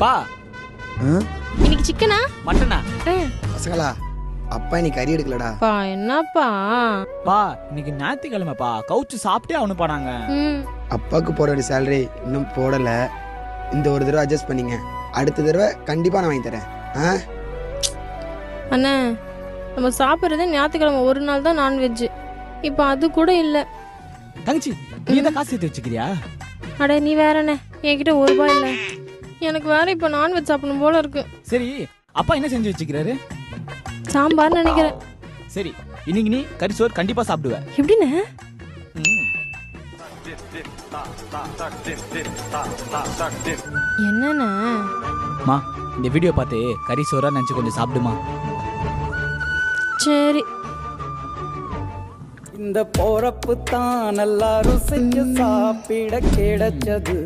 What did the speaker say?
பா இன்னைக்கு சிக்கனா மட்டனா? பசங்களா அப்பா இன்னைக்கு கறி எடுக்கலடா. பா என்னப்பா? பா இன்னைக்கு ஞாயிற்றுக்கிழமைப்பா, கவுச்சு சாப்பிட்டே அவனுப்பா நாங்க. அப்பாவுக்கு போட வேண்டிய சேலரி இன்னும் போடல. இந்த ஒரு தடவை அட்ஜஸ்ட் பண்ணிங்க, அடுத்த தடவை கண்டிப்பா நான் வாங்கி தரேன். அண்ணா நம்ம சாப்பிட்றது ஞாயிற்றுக்கிழமை ஒரு நாள் தான் நான்வெஜ். இப்போ அது கூட இல்லை. தங்கச்சி நீ தான் காசு சேர்த்து வச்சுக்கிறியா? அட நீ வேறண்ணே, என்கிட்ட ஒரு ரூபாய் இல்லை. எனக்கு வேற இப்போ நான்வெஜ் சாப்பிடணும் போல இருக்கு. சரி அப்பா என்ன செஞ்சு வச்சுக்கிறாரு? சாம்பார் நினைக்கிறேன். சரி இன்னைக்கு நீ கறி சோறு கண்டிப்பா சாப்பிடுவ. எப்படிண்ணே? என்னண்ணே? மா இந்த வீடியோ பார்த்து கறி சோறா நினைச்சு கொஞ்சம் சாப்பிடுமா. சரி. இந்த போறப்பு தான் நல்லா ருசிச்சு சாப்பிட கிடைச்சது.